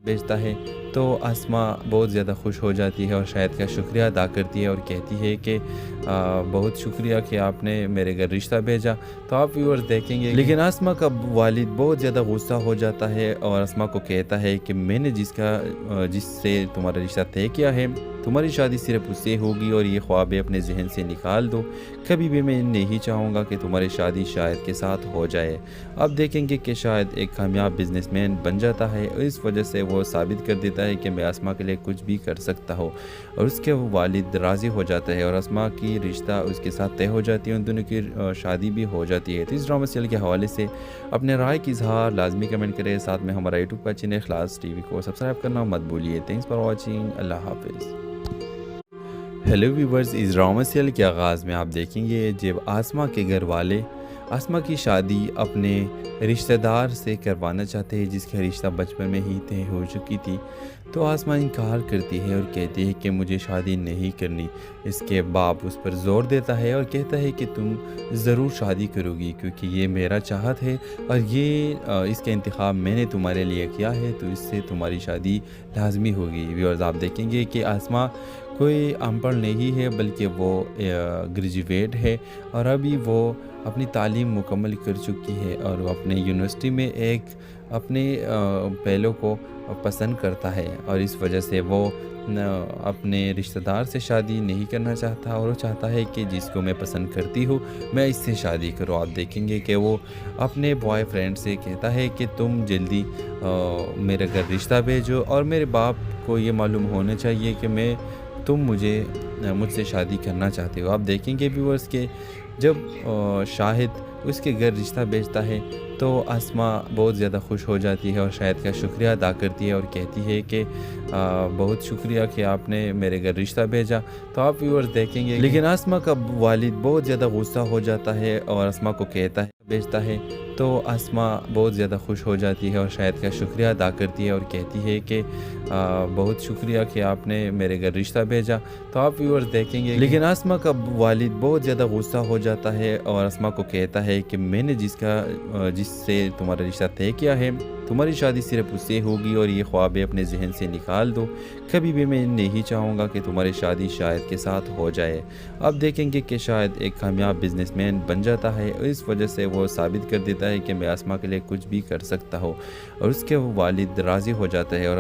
भेजता है तो आसमा बहुत ज़्यादा खुश हो जाती है और शायद का शुक्रिया अदा करती है और कहती है कि बहुत शुक्रिया कि आपने मेरे घर रिश्ता भेजा। तो आप व्यूअर्स देखेंगे लेकिन आसमा का वालिद बहुत ज़्यादा गुस्सा हो जाता है और आसमा को कहता है कि मैंने जिससे तुम्हारा रिश्ता तय किया है, तुम्हारी शादी सिर्फ उससे होगी और ये ख्वाबें अपने जहन से निकाल दो। कभी भी मैं नहीं चाहूँगा कि तुम्हारी शादी शायद के साथ हो जाए। अब देखेंगे कि शायद एक कामयाब बिजनेसमैन बन जाता है और इस वजह से वो साबित कर देता है कि मैं आसमा के लिए कुछ भी कर सकता हूँ और उसके वालिद राज़ी हो जाता है और आसमा की रिश्ता उसके साथ तय हो जाती है, उन दोनों की शादी भी हो जाती है। तो इस ड्रामा सीरियल के हवाले से अपने राय की इजहार लाजमी कमेंट करें, साथ में हमारा यूट्यूब का चैनल इखलास टीवी को सब्सक्राइब करना मत भूलिए। थैंक्स फॉर वॉचिंग, अल्लाह हाफिज़। हेलो व्यूवर्स, इस ड्रामा सीरियल के आगाज़ में आप देखेंगे जब आसमा के घर वाले आसमा की शादी अपने रिश्तेदार से करवाना चाहते हैं जिसका रिश्ता बचपन में ही तय हो चुकी थी। तो आसमा इनकार करती है और कहती है कि मुझे शादी नहीं करनी। इसके बाप उस पर ज़ोर देता है और कहता है कि तुम ज़रूर शादी करोगी क्योंकि ये मेरा चाहत है और इसका इंतखाब मैंने तुम्हारे लिए किया है, तो इससे तुम्हारी शादी लाजमी होगी। व्यूअर्स, आप देखेंगे कि आसमा कोई अनपढ़ नहीं है बल्कि वो ग्रेजुएट है और अभी वो अपनी तालीम मुकम्मल कर चुकी है और वो अपने यूनिवर्सिटी में एक अपने पहलों को पसंद करता है और इस वजह से वो अपने रिश्तेदार से शादी नहीं करना चाहता और वो चाहता है कि जिसको मैं पसंद करती हूँ मैं इससे शादी करूँ। आप देखेंगे कि वो अपने बॉयफ्रेंड से कहता है कि तुम जल्दी मेरे घर रिश्ता भेजो और मेरे बाप को ये मालूम होना चाहिए कि तुम मुझसे शादी करना चाहते हो। आप देखेंगे व्यूअर्स के जब शाहिद उसके घर रिश्ता भेजता है तो आसमा बहुत ज़्यादा खुश हो जाती है और शाहिद का शुक्रिया अदा करती है और कहती है कि बहुत शुक्रिया कि आपने मेरे घर रिश्ता भेजा। तो आप व्यूअर्स देखेंगे लेकिन आसमा का वालिद बहुत ज़्यादा गुस्सा हो जाता है और आसमा को भेजता है तो आसमा बहुत ज़्यादा खुश हो जाती है और शाहिद का शुक्रिया अदा करती है और कहती है कि बहुत शुक्रिया कि आपने मेरे घर रिश्ता भेजा। तो आप व्यूअर्स देखेंगे लेकिन आसमा का वालिद बहुत ज़्यादा गुस्सा हो जाता है और आसमा को कहता है कि मैंने जिससे तुम्हारा रिश्ता तय किया है, तुम्हारी शादी सिर्फ उससे होगी और ये ख्वाबें अपने जहन से निकाल दो। कभी भी मैं नहीं चाहूँगा कि तुम्हारी शादी शायद के साथ हो जाए। अब देखेंगे कि शायद एक कामयाब बिजनेसमैन बन जाता है और इस वजह से वो साबित कर देता है कि मैं आसमा के लिए कुछ भी कर सकता हूँ और उसके वालिद राज़ी हो जाता है और